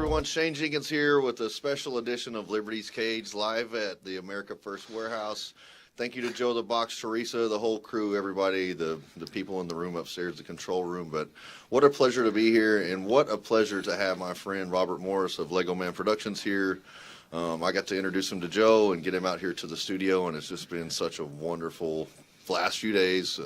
everyone. Shane Jenkins here with a special edition of Liberty's Cage live at the America First Warehouse. Thank you to Joe the Box, Teresa, the whole crew, everybody, the people in the room upstairs, the control room. But what a pleasure to be here, and what a pleasure to have my friend Robert Morris of Leggoman Productions here. I got to introduce him to Joe and get him out here to the studio, and it's just been such a wonderful last few days.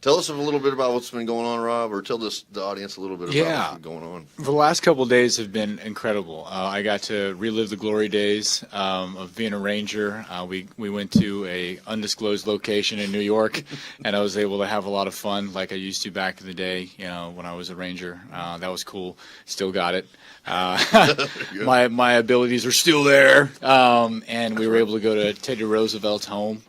Tell us a little bit about what's been going on, Rob, or tell the audience a little bit about what's been going on. The last couple of days have been incredible. I got to relive the glory days of being a ranger. We went to a undisclosed location in New York, and I was able to have a lot of fun like I used to back in the day, when I was a ranger. That was cool. Still got it. My abilities are still there, and we were able to go to Teddy Roosevelt's home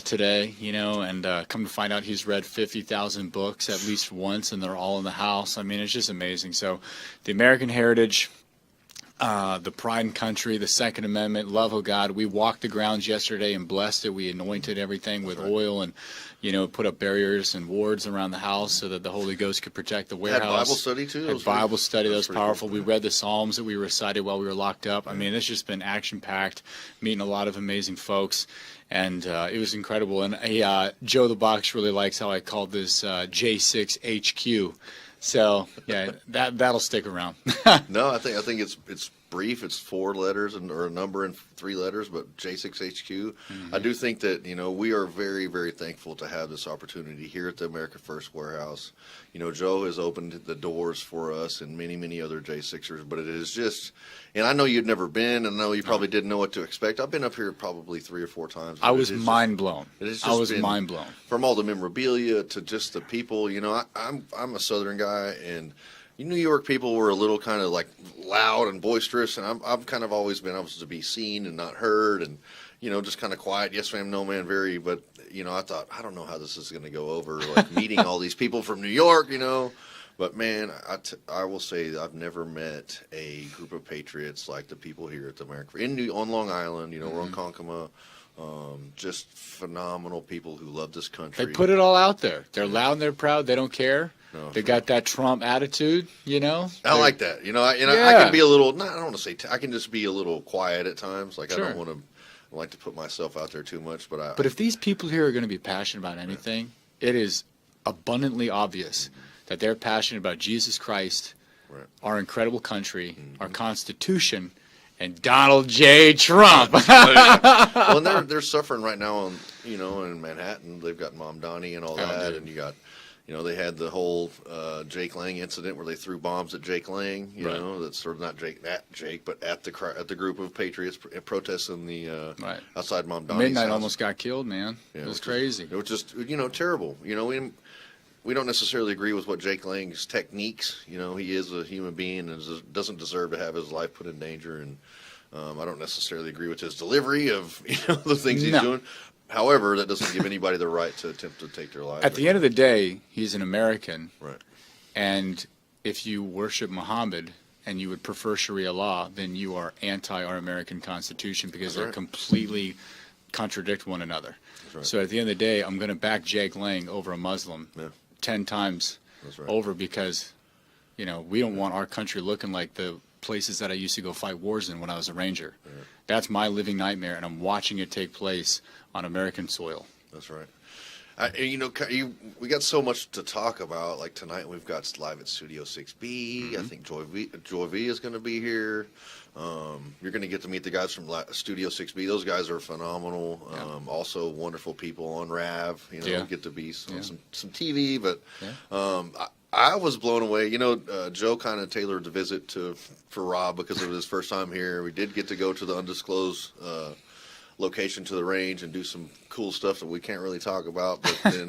today, and come to find out he's read 50,000 books at least once, and they're all in the house. I mean, it's just amazing. So the American heritage, the pride and country, the Second Amendment, love of God. We walked the grounds yesterday and blessed it. We anointed everything with oil and, put up barriers and wards around the house so that the Holy Ghost could protect the warehouse. Had Bible study, too? Had Bible study. That was powerful. Cool. We read the Psalms that we recited while we were locked up. I mean, it's just been action-packed, meeting a lot of amazing folks. And it was incredible. And Joe the Box really likes how I called this J6HQ. So yeah, that'll stick around. No, I think it's brief. It's 4 letters or a number and 3 letters, but J6HQ. I do think that we are very, very thankful to have this opportunity here at the America First Warehouse. Joe has opened the doors for us and many, many other J6ers, but it is just. And I know you'd never been, and I know you probably didn't know what to expect. I've been up here probably 3 or 4 times. I was mind blown. I was mind blown. From all the memorabilia to just the people. I'm a Southern guy, and New York people were a little kind of like loud and boisterous, and I've kind of always been able to be seen and not heard, and just kind of quiet. Yes, ma'am, no, man, very. But I thought, I don't know how this is going to go over, like meeting all these people from New York, But man, I will say that I've never met a group of patriots like the people here at the America on Long Island. We're on Konkoma. Just phenomenal people who love this country. They put it all out there. They're loud and they're proud. They don't care. No, they got that Trump attitude. I like that. I can be a little. I don't want to say. I can just be a little quiet at times. Like sure. I don't want to. I like to put myself out there too much. But if these people here are going to be passionate about anything, it is abundantly obvious that they're passionate about Jesus Christ, our incredible country, our Constitution, and Donald J. Trump. Well, and they're suffering right now in Manhattan. They've got Mom Donnie and all that, and you got, they had the whole Jake Lang incident where they threw bombs at Jake Lang. That's sort of not at Jake, but at the group of patriots protesting the outside Mom Donnie's Midnight house. Almost got killed, man. It was crazy. It was just terrible. We don't necessarily agree with what Jake Lang's techniques. He is a human being and doesn't deserve to have his life put in danger. And I don't necessarily agree with his delivery of the things he's doing. However, that doesn't give anybody the right to attempt to take their life. At the end of the day, he's an American. Right. And if you worship Muhammad and you would prefer Sharia law, then you are anti our American Constitution because they completely contradict one another. Right. So at the end of the day, I'm going to back Jake Lang over a Muslim 10 times over because, we don't want our country looking like the places that I used to go fight wars in when I was a ranger. Yeah. That's my living nightmare, and I'm watching it take place on American soil. That's right. We got so much to talk about. Like tonight, we've got live at Studio 6B. I think Joy V is going to be here. You're going to get to meet the guys from Studio 6B. Those guys are phenomenal. Also wonderful people on RAV. Get to be on some TV. But I was blown away. Joe kind of tailored the visit for Rob because it was his first time here. We did get to go to the undisclosed location to the range and do some cool stuff that we can't really talk about. But then,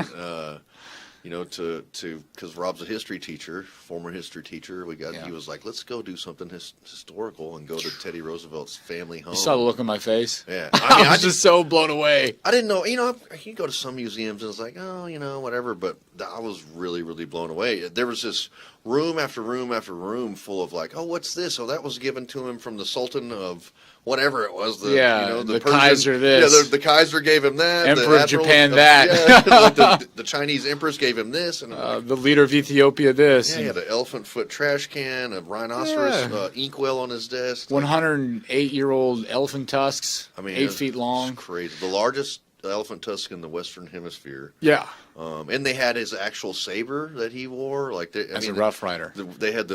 because Rob's a history teacher, former history teacher, he was like, let's go do something historical and go to Teddy Roosevelt's family home. You saw the look on my face? Yeah. I was just so blown away. I didn't know, you go to some museums and it's like, whatever. But I was really, really blown away. There was this room after room after room full of like, oh, what's this? Oh, that was given to him from the Sultan of whatever it was. The the Persian, Kaiser this. Yeah, the Kaiser gave him that. Emperor of Japan like the Chinese empress gave him this, and the leader of Ethiopia this. Yeah, he had an elephant foot trash can, a rhinoceros inkwell on his desk. 108-year-old elephant tusks. I mean, 8 feet long. It's crazy. The largest elephant tusk in the Western Hemisphere. Yeah. And they had his actual saber that he wore, like as a Rough Rider. They had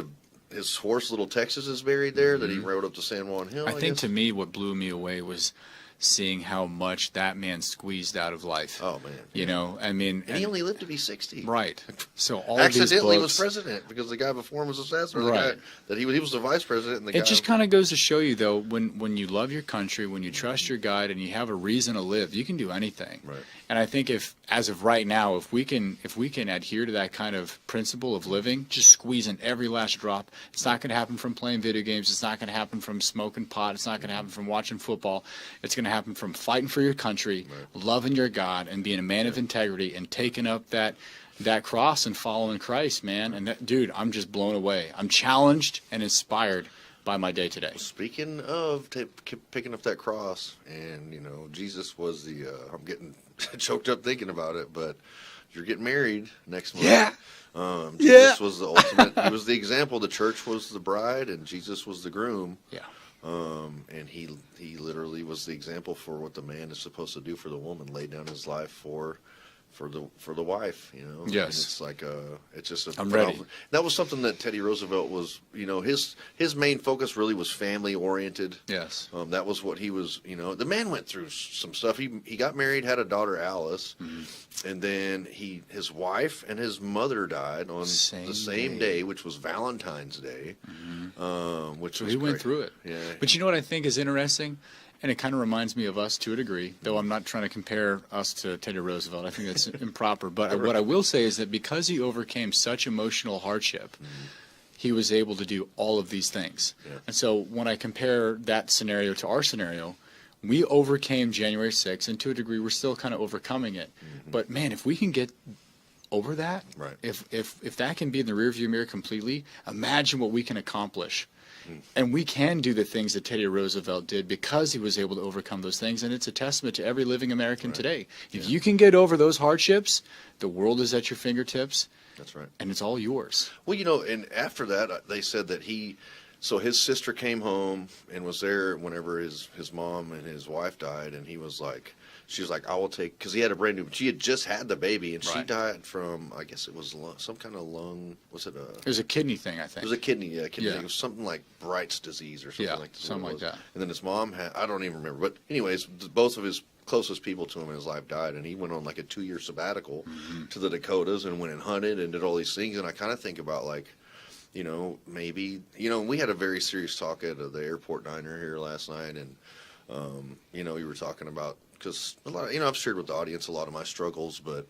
his horse, Little Texas, is buried there that he rode up to San Juan Hill. I think to me, what blew me away was seeing how much that man squeezed out of life. Oh man, you know, I mean, and he only lived to be 60. Right. So all accidentally of these books, was president because the guy before him was assassinated. Right. The guy that he was the vice president. And the it guy just kind of goes to show you, though, when you love your country, when you trust your guide, and you have a reason to live, you can do anything. Right. And I think as of right now, if we can adhere to that kind of principle of living, just squeezing every last drop, it's not going to happen from playing video games. It's not going to happen from smoking pot. It's not going to happen from watching football. It's going to happen from fighting for your country, loving your God, and being a man of integrity, and taking up that cross and following Christ, man. And that, dude, I'm just blown away. I'm challenged and inspired by my day today. Speaking of picking up that cross, and Jesus was the. I'm getting choked up thinking about it, but you're getting married next month. Yeah. Jesus was the ultimate. He was the example. The church was the bride, and Jesus was the groom. Yeah. And he literally was the example for what the man is supposed to do for the woman, lay down his life for the wife, Yes. And it's like it's just I'm ready. That was something that Teddy Roosevelt was, his main focus really was family oriented. Yes. That was what he was, the man went through some stuff. He got married, had a daughter, Alice, and then his wife and his mother died on the same day, which was Valentine's Day. Which so was he went through it. Yeah. But you know what I think is interesting? And it kind of reminds me of us to a degree, though I'm not trying to compare us to Teddy Roosevelt. I think that's improper. But what I will say is that because he overcame such emotional hardship, he was able to do all of these things. Yeah. And so when I compare that scenario to our scenario, we overcame January 6th, and to a degree we're still kind of overcoming it. But man, if we can get over that, right. if that can be in the rearview mirror completely, imagine what we can accomplish. And we can do the things that Teddy Roosevelt did because he was able to overcome those things. And it's a testament to every living American today. If you can get over those hardships, the world is at your fingertips. That's right. And it's all yours. Well, and after that, they said that so his sister came home and was there whenever his mom and his wife died. And he was like, she was like, I will take, because he had a brand new, she had just had the baby, and she died from, I guess it was some kind of lung, was it a? It was a kidney thing, I think. It was a kidney thing. It was something like Bright's disease or something like that. Something like that. And then his mom had, I don't even remember, but anyways, both of his closest people to him in his life died, and he went on like a 2-year sabbatical to the Dakotas and went and hunted and did all these things, and I kind of think about like, maybe, we had a very serious talk at the airport diner here last night, and, we were talking about, because a lot of, I've shared with the audience a lot of my struggles, but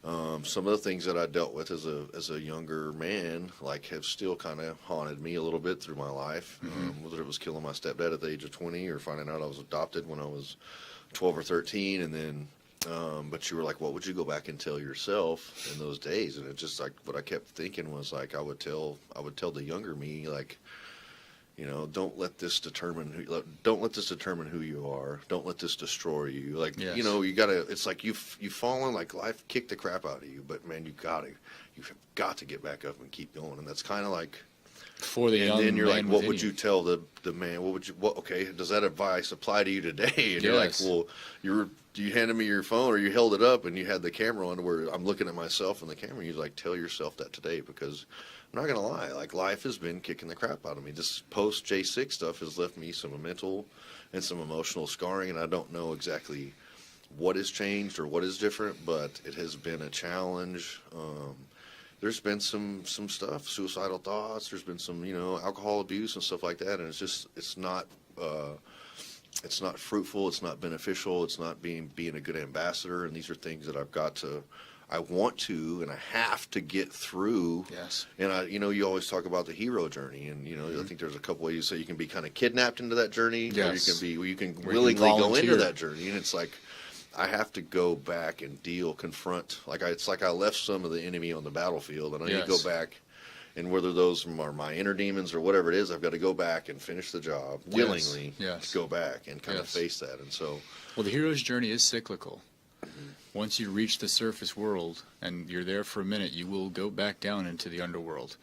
some of the things that I dealt with as a younger man, like, have still kind of haunted me a little bit through my life. Whether it was killing my stepdad at the age of 20 or finding out I was adopted when I was 12 or 13, and then, but you were like, what would you go back and tell yourself in those days? And it just like what I kept thinking was like I would tell the younger me, like, don't let this determine who you are. Don't let this destroy you. Like, you gotta. It's like you've fallen. Like life kicked the crap out of you, but man, you've got to get back up and keep going. And that's kind of like for the young. And then you're man like, what would you tell the man? Okay, does that advice apply to you today? And you're like, well, you handed me your phone or you held it up and you had the camera on where I'm looking at myself in the camera. You're like, tell yourself that today, because I'm not gonna lie, like life has been kicking the crap out of me. This post J6 stuff has left me some mental and some emotional scarring, and I don't know exactly what has changed or what is different, but it has been a challenge. There's been some stuff, suicidal thoughts. There's been some, alcohol abuse and stuff like that, and it's not fruitful. It's not beneficial. It's not being a good ambassador. And these are things that I want to, and I have to get through. Yes. And you always talk about the hero journey, and I think there's a couple ways you say you can be kind of kidnapped into that journey, yes, or you can willingly go into that journey. And it's like I have to go back and confront. Like it's like I left some of the enemy on the battlefield, and I need to go back And whether those are my inner demons or whatever it is, I've got to go back and finish the job willingly. Yes. Go back and kind of face that. And so, well, the hero's journey is cyclical. Once you reach the surface world and you're there for a minute, you will go back down into the underworld.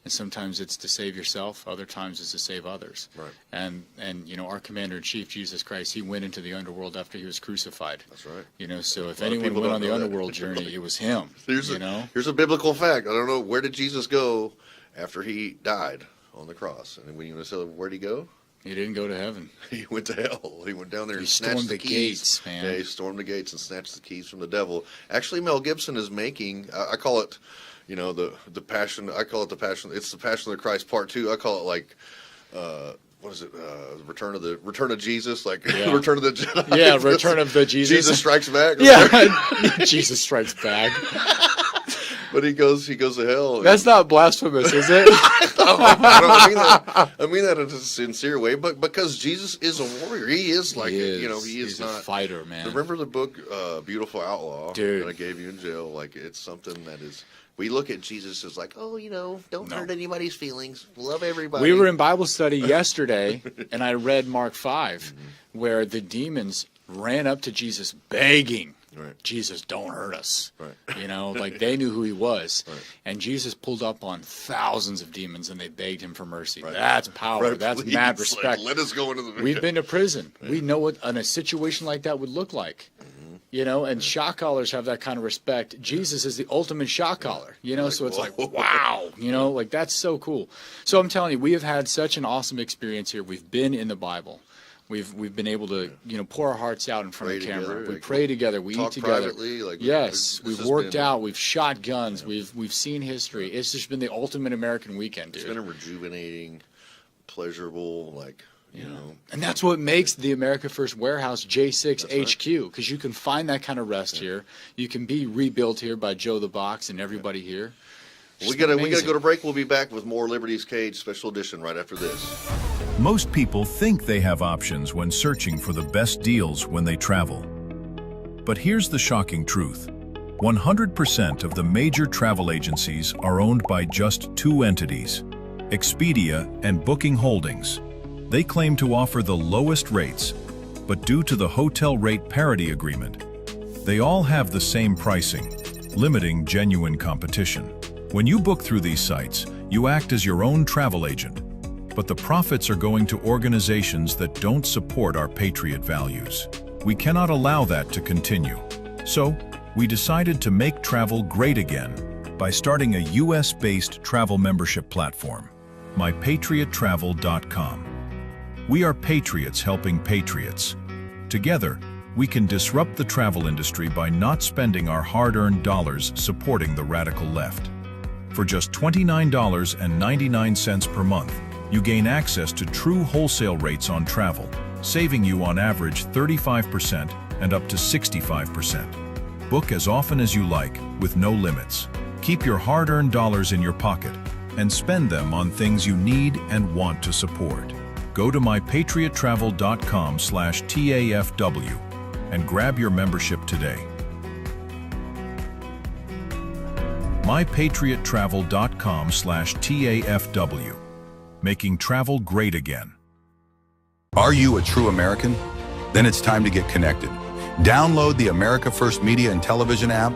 And sometimes it's to save yourself, other times it's to save others. Right. And you know, our commander-in-chief, Jesus Christ, he went into the underworld after he was crucified. That's right. You know, so if anyone went on the underworld journey, it was him. Here's a biblical fact. I don't know, where did Jesus go after he died on the cross? And when you say, where'd he go? He didn't go to heaven. He went to hell. He went down there and snatched stormed the the keys. gates, man. Yeah, he stormed the gates and snatched the keys from the devil. Actually, Mel Gibson is making, I call it, you know, the passion. I call it the passion. It's the Passion of the Christ Part 2. I call it like, what is it? Return of Jesus, like Return of the Jedi. Yeah, Return of the Jesus. Jesus Strikes Back. Yeah, Jesus Strikes Back. But he goes to hell. That's not blasphemous, is it? I mean that in a sincere way, but because Jesus is a warrior, he is like, he's not a fighter, man. Remember the book Beautiful Outlaw, dude, that I gave you in jail? Like, it's something that is. We look at Jesus as like, oh, you know, don't hurt anybody's feelings, love everybody. We were in Bible study yesterday, and I read Mark 5, where the demons ran up to Jesus begging. Right. Jesus, don't hurt us. Right. You know, like they knew who he was. Right. And Jesus pulled up on thousands of demons and they begged him for mercy. Right. That's power. Right, That's please, mad respect. Like, let us go into the We've been to prison. Right. We know what a situation like that would look like. You know, and shock collars have that kind of respect. Jesus is the ultimate shock collar, you know, like, so it's like, wow, you know, like that's so cool. So I'm telling you, we have had such an awesome experience here. We've been in the Bible. We've been able to, you know, pour our hearts out in front of camera. Together, we pray together. We eat together. Like, yes, we've worked out. We've shot guns. We've seen history. It's just been the ultimate American weekend, dude. It's been a rejuvenating, pleasurable, like, you know. And that's what makes the America First Warehouse J6 HQ, because you can find that kind of rest here. You can be rebuilt here by Joe the Box and everybody here. We gotta go to break. We'll be back with more Liberty's Cage special edition right after this. Most people think they have options when searching for the best deals when they travel. But here's the shocking truth. 100% of the major travel agencies are owned by just two entities, Expedia and Booking Holdings. They claim to offer the lowest rates, but due to the hotel rate parity agreement, they all have the same pricing, limiting genuine competition. When you book through these sites, you act as your own travel agent, but the profits are going to organizations that don't support our patriot values. We cannot allow that to continue. So, we decided to make travel great again by starting a US-based travel membership platform, mypatriottravel.com. We are patriots helping patriots. Together, we can disrupt the travel industry by not spending our hard-earned dollars supporting the radical left. For just $29.99 per month, you gain access to true wholesale rates on travel, saving you on average 35% and up to 65%. Book as often as you like, with no limits. Keep your hard-earned dollars in your pocket and spend them on things you need and want to support. Go to mypatriottravel.com/TAFW and grab your membership today. mypatriottravel.com/TAFW. Making travel great again. Are you a true American? Then it's time to get connected. Download the America First Media and Television app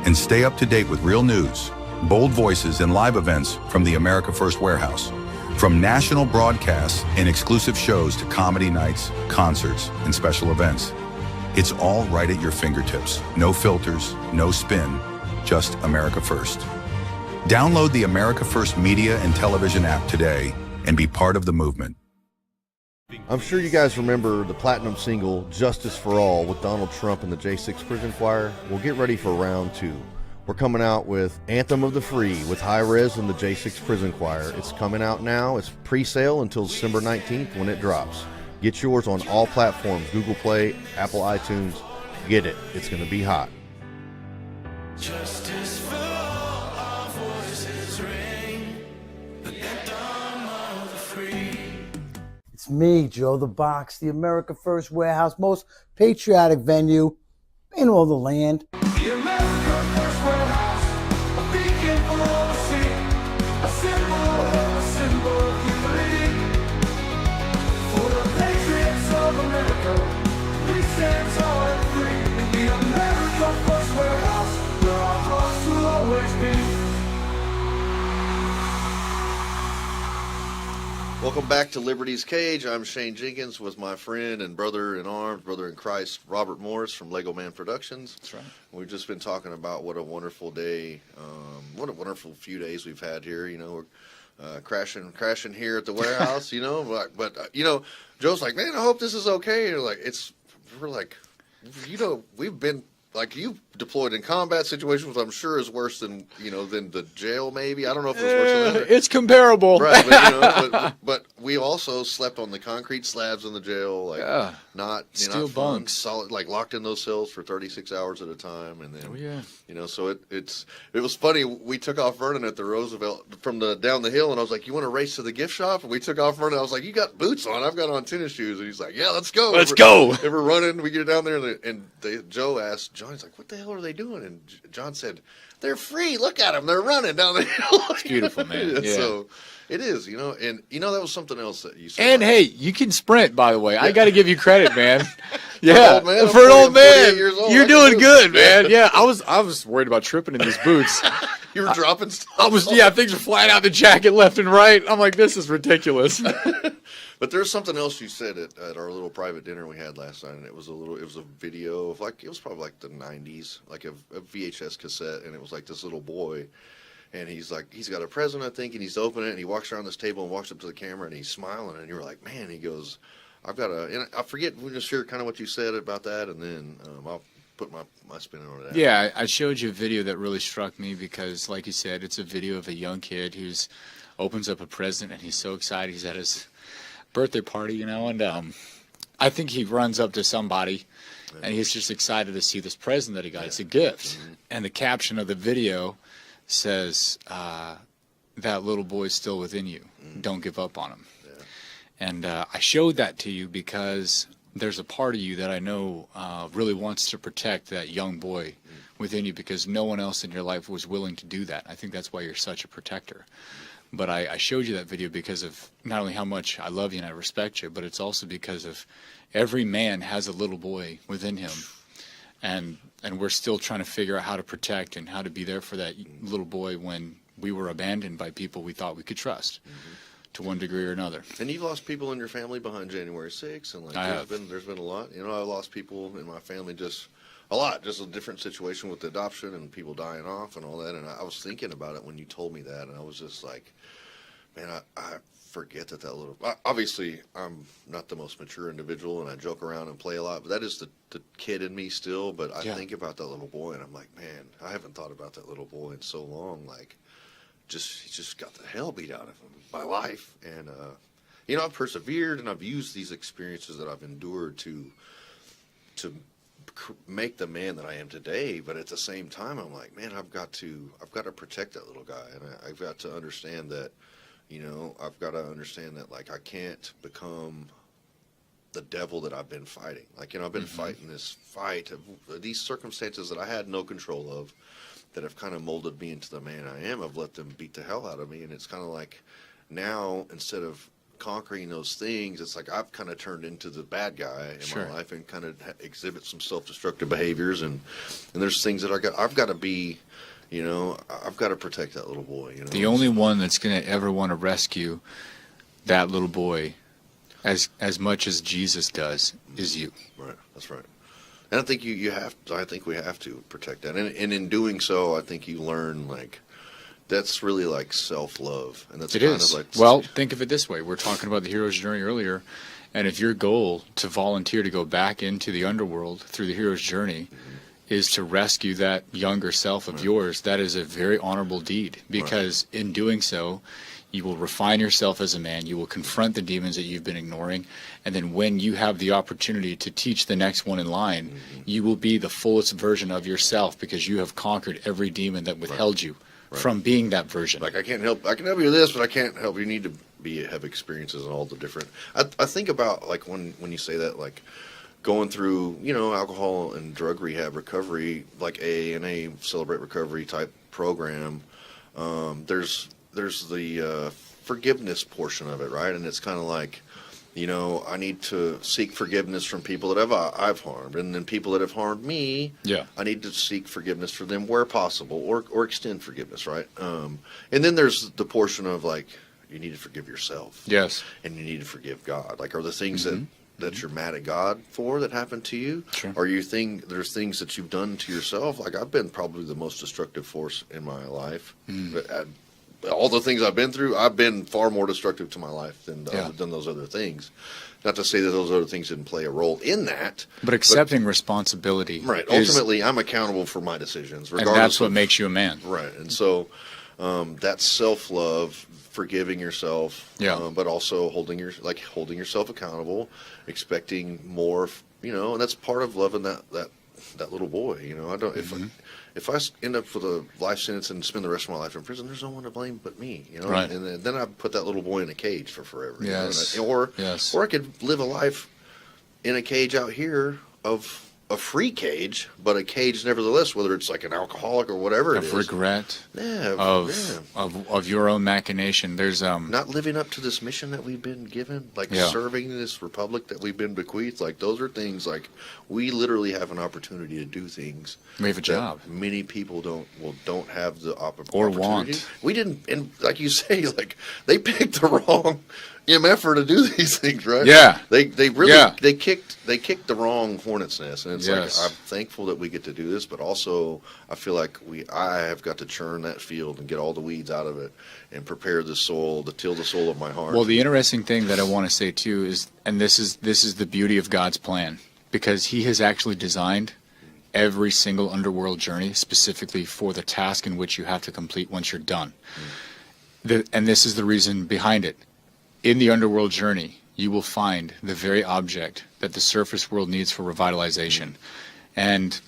and stay up to date with real news, bold voices, and live events from the America First Warehouse. From national broadcasts and exclusive shows to comedy nights, concerts, and special events. It's all right at your fingertips. No filters, no spin, just America First. Download the America First Media and Television app today and be part of the movement. I'm sure you guys remember the platinum single, Justice for All, with Donald Trump and the J6 Prison Choir. We'll get ready for round two. We're coming out with Anthem of the Free with High Res and the J6 Prison Choir. It's coming out now. It's pre-sale until December 19th when it drops. Get yours on all platforms, Google Play, Apple iTunes. Get it. It's going to be hot. Justice for all, our voices ring, the anthem of the free. It's me, Joe the Box, the America First Warehouse, most patriotic venue in all the land. The America First Warehouse, a beacon for the sea, a symbol Welcome back to Liberty's Cage. I'm Shane Jenkins with my friend and brother in arms, brother in Christ, Robert Morris from Leggoman Productions. That's right. We've just been talking about what a wonderful day, what a wonderful few days we've had here. You know, we're crashing here at the warehouse. You know, but you know, Joe's like, man, I hope this is okay. And we're like, you know, we've been. Like you deployed in combat situations, I'm sure is worse than than the jail. Maybe I don't know if it was worse than that. It's comparable, right? But, but we also slept on the concrete slabs in the jail, like not steel not bunks, solid, like locked in those cells for 36 hours at a time, and then so it was funny. We took off Vernon at the Roosevelt from down the hill, and I was like, "You want to race to the gift shop?" And we took off Vernon. I was like, "You got boots on? I've got on tennis shoes." And he's like, "Yeah, let's go. Let's go." And we're running. We get down there, and Joe asked John, he's like, "What the hell are they doing?" And John said, "They're free. Look at them. They're running down the hill." It's beautiful, man. Yeah. So it is, and that was something else that you said. And hey, you can sprint, by the way. I got to give you credit, man. Yeah, for an old man, you're doing good, it. man. Yeah, I was worried about tripping in these boots. You were dropping stuff. Things were flying out the jacket left and right. I'm like, this is ridiculous. But there's something else you said at our little private dinner we had last night, and it was a video of it was probably like the 90s, like a VHS cassette, and it was like this little boy, and he's got a present, I think, and he's opening it, and he walks around this table and walks up to the camera, and he's smiling, and you were like, man, he goes, and I forget, we'll just share kind of what you said about that, and then I'll put my spin on that. Yeah, I showed you a video that really struck me because, like you said, it's a video of a young kid who's opens up a present, and he's so excited. He's at his birthday party, and I think he runs up to somebody, and he's just excited to see this present that he got. Yeah. It's a gift, and the caption of the video says, "That little boy's still within you. Don't give up on him." Yeah. And I showed that to you because there's a part of you that I know really wants to protect that young boy within you, because no one else in your life was willing to do that. I think that's why you're such a protector. But I showed you that video because of not only how much I love you and I respect you, but it's also because of every man has a little boy within him. And we're still trying to figure out how to protect and how to be there for that little boy when we were abandoned by people we thought we could trust to one degree or another. And you've lost people in your family behind January 6th, and there's been a lot. I lost people in my family just a different situation with the adoption and people dying off and all that. And I was thinking about it when you told me that, and I was just like, man, I forget that little. Obviously, I'm not the most mature individual, and I joke around and play a lot, but that is the kid in me still. But I think about that little boy, and I'm like, man, I haven't thought about that little boy in so long. Like, he just got the hell beat out of him by life, and I've persevered, and I've used these experiences that I've endured to make the man that I am today. But at the same time, I'm like, man, I've got to protect that little guy, and I've got to understand that, like, I can't become the devil that I've been fighting. Like, I've been fighting this fight of these circumstances that I had no control of, that have kind of molded me into the man I am. I've let them beat the hell out of me, and it's kind of like now, instead of conquering those things, it's like I've kind of turned into the bad guy in my life and kind of exhibit some self-destructive behaviors, and there's things that I've got to be, I've got to protect that little boy. The only one that's going to ever want to rescue that little boy as much as Jesus does is you. Right, that's right. And I think you have to, I think we have to protect that, and in doing so, I think you learn, like, that's really like self-love, and that's kind of like. Well, think of it this way: we're talking about the hero's journey earlier, and if your goal to volunteer to go back into the underworld through the hero's journey is to rescue that younger self of yours, that is a very honorable deed, because in doing so, you will refine yourself as a man. You will confront the demons that you've been ignoring, and then when you have the opportunity to teach the next one in line, you will be the fullest version of yourself, because you have conquered every demon that withheld you from being that version. Like, I can help you with this, but I can't help you. You need to have experiences in all the different. I think about, like, when you say that, like, going through, alcohol and drug rehab recovery, like AA Celebrate Recovery type program. There's the forgiveness portion of it, right? And it's kind of like, I need to seek forgiveness from people that I've harmed, and then people that have harmed me. Yeah, I need to seek forgiveness for them where possible, or extend forgiveness, right? And then there's the portion of, like, you need to forgive yourself. Yes. And you need to forgive God. Like, are the things that you're mad at God for that happened to you? Sure. Or there's things that you've done to yourself? Like, I've been probably the most destructive force in my life. But all the things I've been through, I've been far more destructive to my life than those other things. Not to say that those other things didn't play a role in that. But accepting responsibility. Right. Ultimately, I'm accountable for my decisions. And that's what makes you a man. Right. And so that's self-love, forgiving yourself, but also holding yourself accountable, expecting more, and that's part of loving that little boy. I don't if I end up with a life sentence and spend the rest of my life in prison, there's no one to blame but me. Right. And then I put that little boy in a cage for forever. Yes. Or I could live a life in a cage out here of a free cage, but a cage nevertheless, whether it's like an alcoholic or whatever it is. Of regret. Yeah. Of your own machination. There's not living up to this mission that we've been given, serving this republic that we've been bequeathed. Like, those are things, like, we literally have an opportunity to do things. We have a job. Many people don't have the opportunity. Or want. We didn't, and like you say, like, they picked the wrong MFer to do these things, right? Yeah. They really they kicked the wrong hornet's nest, and it's like, I'm thankful that we get to do this, but also I feel like I have got to churn that field and get all the weeds out of it and prepare the soil to till the soul of my heart. Well, the interesting thing that I want to say too is, and this is the beauty of God's plan, because He has actually designed every single underworld journey specifically for the task in which you have to complete once you're done. And this is the reason behind it. In the underworld journey, you will find the very object that the surface world needs for revitalization. And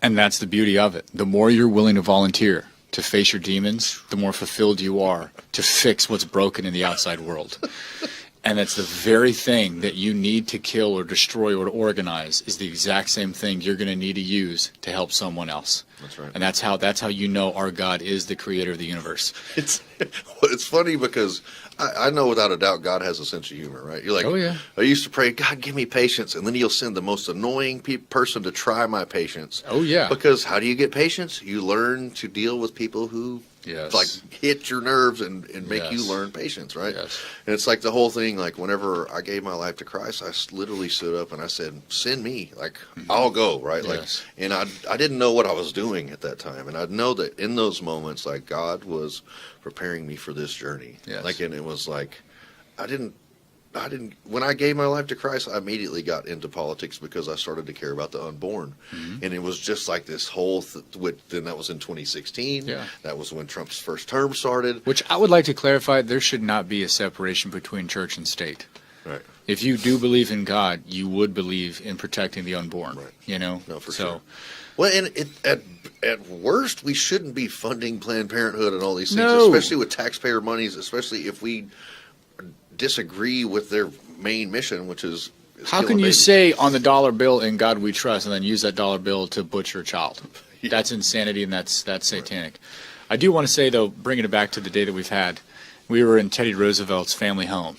that's the beauty of it. The more you're willing to volunteer to face your demons, the more fulfilled you are to fix what's broken in the outside world. And that's the very thing that you need to kill or destroy or to organize is the exact same thing you're going to need to use to help someone else. That's right. And that's how you know our God is the creator of the universe. It's funny because I know without a doubt God has a sense of humor, right? You're like, oh yeah. I used to pray, God, give me patience, and then He'll send the most annoying person to try my patience. Oh yeah. Because how do you get patience? You learn to deal with people who like hit your nerves and make you learn patience, right? Yes. And it's like the whole thing. Like, whenever I gave my life to Christ, I literally stood up and I said, "Send me, like I'll go," right? Like, and I didn't know what I was doing at that time, and I know that in those moments, like, God was preparing me for this journey. Yes. Like, and it was like, I didn't. When I gave my life to Christ, I immediately got into politics because I started to care about the unborn. And it was just like this whole, then that was in 2016. Yeah. That was when Trump's first term started. Which I would like to clarify, there should not be a separation between church and state. Right. If you do believe in God, you would believe in protecting the unborn. Right. No, for sure. Well, and at worst, we shouldn't be funding Planned Parenthood and all these things, especially with taxpayer monies, especially if we disagree with their main mission, which is how can you say on the dollar bill, "In God we trust," and then use that dollar bill to butcher a child? That's insanity, and that's satanic. Right. I do want to say, though, bringing it back to the day that we've had, we were in Teddy Roosevelt's family home,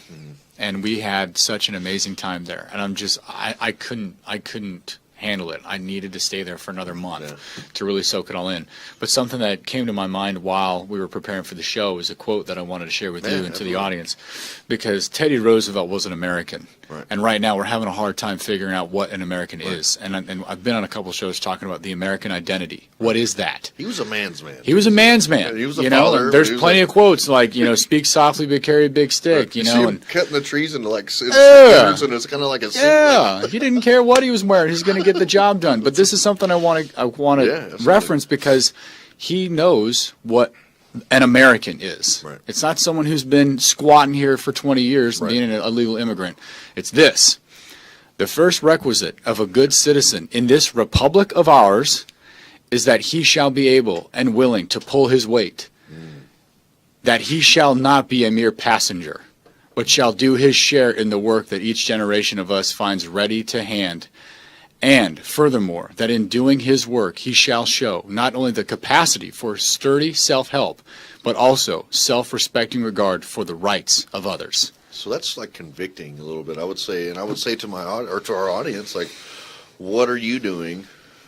and we had such an amazing time there. And I couldn't handle it. I needed to stay there for another month to really soak it all in. But something that came to my mind while we were preparing for the show is a quote that I wanted to share with you and to the audience, because Teddy Roosevelt was an American. Right. And right now we're having a hard time figuring out what an American is. And I've been on a couple shows talking about the American identity. What is that? He was a man's man. He was a man's man. He was a father. There's plenty of quotes like, speak softly but carry a big stick, Right. and cutting the trees into like squares, and it's kind of like a he didn't care what he was wearing. He's going to get the job done. But this is something I want to reference, because he knows what an American is. Right. It's not someone who's been squatting here for 20 years and being an illegal immigrant. It's this. The first requisite of a good citizen in this republic of ours is that he shall be able and willing to pull his weight. That he shall not be a mere passenger, but shall do his share in the work that each generation of us finds ready to hand. And furthermore, that in doing his work, he shall show not only the capacity for sturdy self-help, but also self-respecting regard for the rights of others. So that's like convicting a little bit, I would say. And I would say to to our audience, like, what are you doing?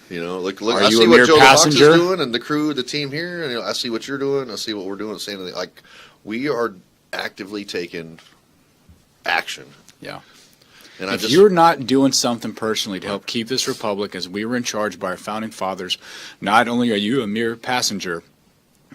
Look, I see what Joe the Box is doing, and the crew, the team here, and I see what you're doing. I see what we're doing. Saying, like, we are actively taken action. Yeah. And If you're not doing something personally to help keep this republic as we were in charge by our founding fathers, not only are you a mere passenger,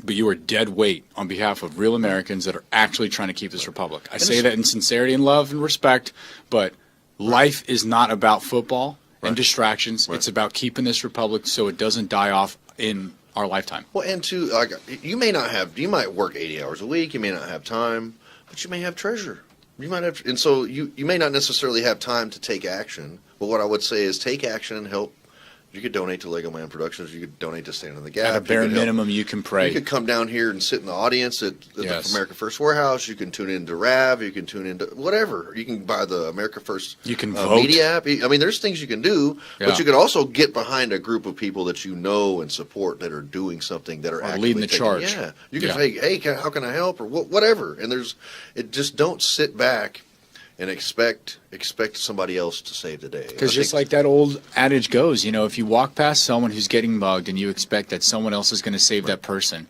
but you are dead weight on behalf of real Americans that are actually trying to keep this republic. I say that in sincerity and love and respect, but life is not about football and distractions. It's about keeping this republic so it doesn't die off in our lifetime. Well, and like, you might work 80 hours a week, you may not have time, but you may have treasure. You might have, and so you may not necessarily have time to take action. But what I would say is take action and help. You could donate to Leggoman Productions. You could donate to Stand in the Gap. At a bare minimum, you can pray. You could come down here and sit in the audience at the America First Warehouse. You can tune into RAV. You can tune into whatever. You can buy the America First media app. I mean, there's things you can do, but you could also get behind a group of people that you know and support that are doing something that are actively leading the charge. Yeah, you can say, "Hey, how can I help?" or whatever. And just don't sit back and expect somebody else to save the day. Because just like that old adage goes, you know, if you walk past someone who's getting mugged and you expect that someone else is going to save that person,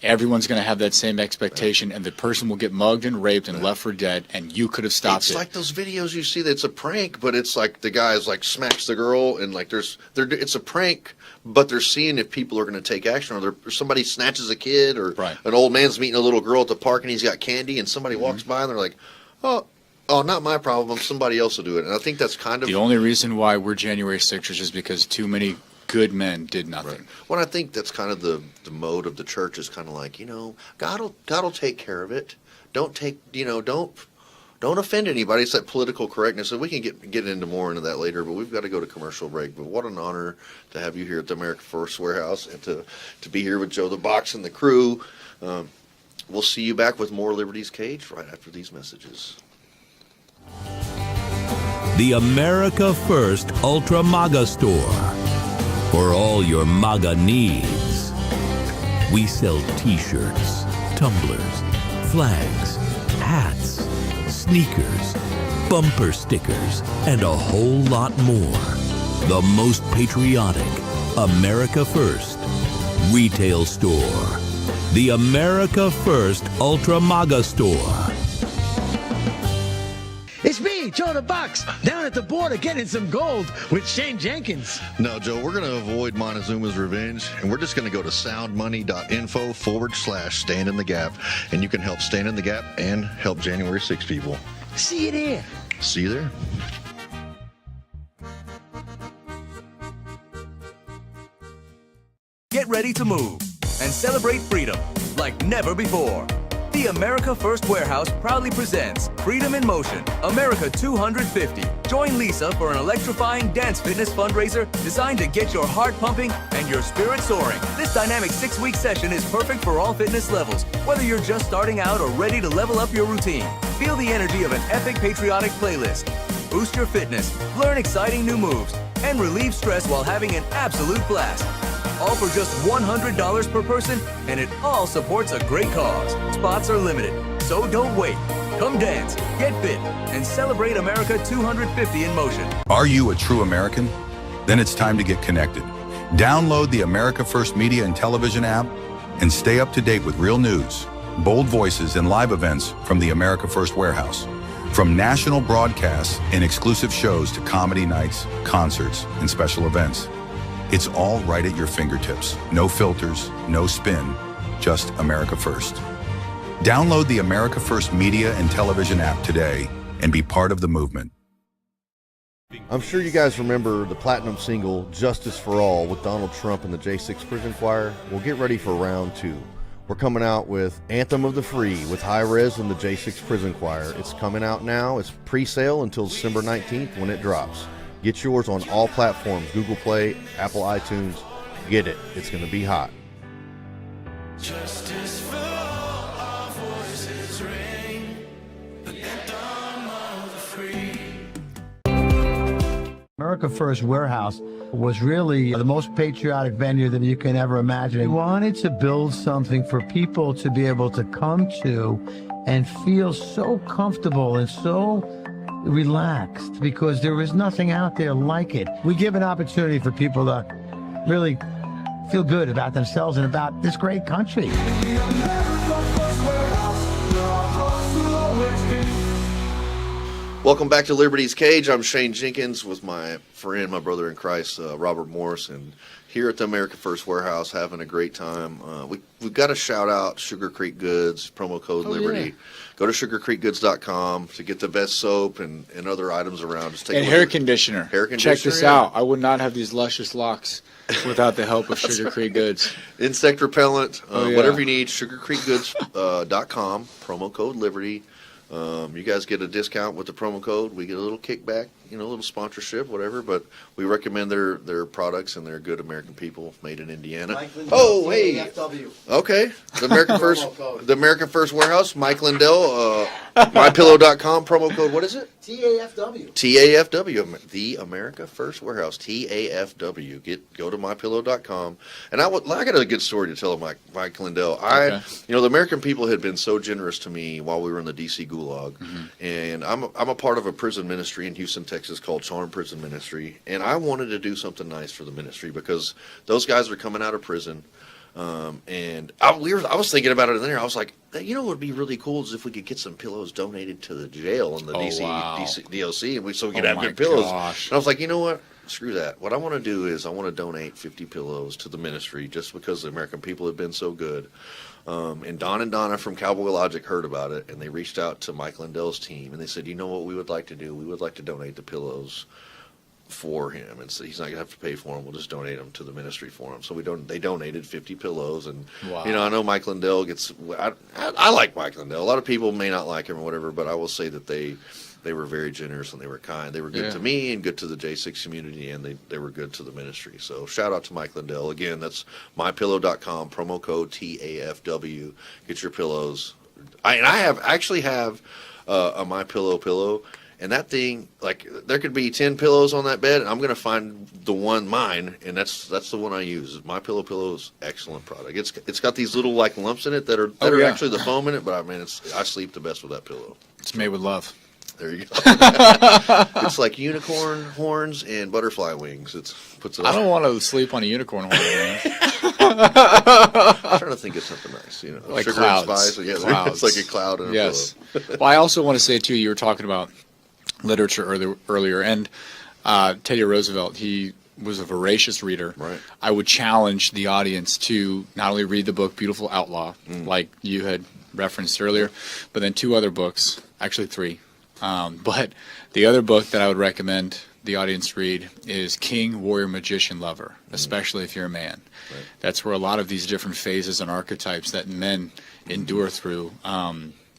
everyone's going to have that same expectation, and the person will get mugged and raped and left for dead, and you could have stopped it. It's like those videos you see that's a prank, but it's like the guy's like smacks the girl, and like it's a prank, but they're seeing if people are going to take action, or somebody snatches a kid, or an old man's meeting a little girl at the park and he's got candy, and somebody walks by and they're like, oh, not my problem. Somebody else will do it. And I think that's kind of... The only reason why we're January 6ers is because too many good men did nothing. Right. Well, I think that's kind of the mode of the church is kind of like, God will take care of it. Don't offend anybody. It's that political correctness. And we can get into more into that later, but we've got to go to commercial break. But what an honor to have you here at the America First Warehouse and to be here with Joe the Box and the crew. We'll see you back with more Liberty's Cage right after these messages. The America First Ultra MAGA Store. For all your MAGA needs. We sell t-shirts, tumblers, flags, hats, sneakers, bumper stickers, and a whole lot more. The most patriotic America First retail store. The America First Ultra MAGA Store. It's me, Joe the Box, down at the border getting some gold with Shane Jenkins. No, Joe, we're going to avoid Montezuma's revenge, and we're just going to go to soundmoney.info/Stand in the Gap, and you can help Stand in the Gap and help January 6 people. See you there. See you there. Get ready to move and celebrate freedom like never before. The America First Warehouse proudly presents Freedom in Motion, America 250. Join Lisa for an electrifying dance fitness fundraiser designed to get your heart pumping and your spirit soaring. This dynamic 6-week session is perfect for all fitness levels, whether you're just starting out or ready to level up your routine. Feel the energy of an epic patriotic playlist. Boost your fitness, learn exciting new moves, and relieve stress while having an absolute blast. All for just $100 per person, and it all supports a great cause. Spots are limited, so don't wait. Come dance, get fit, and celebrate America 250 in motion. Are you a true American? Then it's time to get connected. Download the America First Media and Television app and stay up to date with real news, bold voices, and live events from the America First Warehouse. From national broadcasts and exclusive shows to comedy nights, concerts, and special events. It's all right at your fingertips. No filters, no spin, just America First. Download the America First Media and Television app today and be part of the movement. I'm sure you guys remember the platinum single, Justice for All, with Donald Trump and the J6 Prison Choir. Well, get ready for round 2. We're coming out with Anthem of the Free with High Res and the J6 Prison Choir. It's coming out now. It's pre-sale until December 19th when it drops. Get yours on all platforms, Google Play, Apple iTunes. Get it. It's going to be hot. Justice for all, our voices ring, the anthem of the free. America First Warehouse was really the most patriotic venue that you can ever imagine. We wanted to build something for people to be able to come to and feel so comfortable and so relaxed, because there is nothing out there like it. We give an opportunity for people to really feel good about themselves and about this great country. The America First Warehouse, your heart's Welcome back to Liberty's Cage. I'm Shane Jenkins with my friend, my brother in Christ, Robert Morris, and here at the America First Warehouse, having a great time. We've got to shout out Sugar Creek Goods, promo code Liberty. Yeah. Go to sugarcreekgoods.com to get the best soap and other items around. Just take And a look hair at it. conditioner. Hair conditioner. Check this yeah. out. I would not have these luscious locks without the help of Sugar Creek Goods. Insect repellent, Yeah. whatever you need, sugarcreekgoods.com, promo code Liberty. You guys get a discount with the promo code. We get a little kickback, a little sponsorship, whatever. But we recommend their products, and they're good American people made in Indiana. Oh, hey, okay. The American First Warehouse, Mike Lindell, MyPillow.com, promo code. What is it? TAFW. TAFW, the America First Warehouse, TAFW. Go to MyPillow.com. And I got a good story to tell Mike Lindell. The American people had been so generous to me while we were in the D.C. Gulag. And I'm a part of a prison ministry in Houston, Texas called Charm Prison Ministry. And I wanted to do something nice for the ministry because those guys are coming out of prison. And I was thinking about it in there. I was like, what would be really cool is if we could get some pillows donated to the jail in the DC DOC, and so we could have good pillows. Gosh. And I was like, you know what? Screw that. What I want to do is I want to donate 50 pillows to the ministry just because the American people have been so good. And Don and Donna from Cowboy Logic heard about it, and they reached out to Mike Lindell's team, and they said, you know what we would like to do? We would like to donate the pillows for him, and so he's not gonna have to pay for them. We'll just donate them to the ministry for him. So they donated 50 pillows, and Wow. I know Mike Lindell gets. I like Mike Lindell. A lot of people may not like him or whatever, but I will say that they were very generous and they were kind. They were good to me and good to the J6 community, and they were good to the ministry. So shout out to Mike Lindell again. That's mypillow.com, promo code TAFW. Get your pillows. I actually have a MyPillow pillow. And that thing, like, there could be 10 pillows on that bed, and I'm going to find the one, mine, and that's the one I use. MyPillow pillow is excellent product. It's got these little, like, lumps in it that are actually the foam in it, but, I sleep the best with that pillow. It's made with love. There you go. It's like unicorn horns and butterfly wings. Puts it I don't want to sleep on a unicorn horn. Man. I'm trying to think of something nice, Like sugar clouds. and spice. Yeah, Clouds. it's like a cloud and a Yes. pillow. Well, I also want to say, too, you were talking about literature earlier, and Teddy Roosevelt, he was a voracious reader. Right. I would challenge the audience to not only read the book Beautiful Outlaw, like you had referenced earlier, but then 2 other books, actually 3. But the other book that I would recommend the audience read is King, Warrior, Magician, Lover, especially if you're a man. Right. That's where a lot of these different phases and archetypes that men endure through,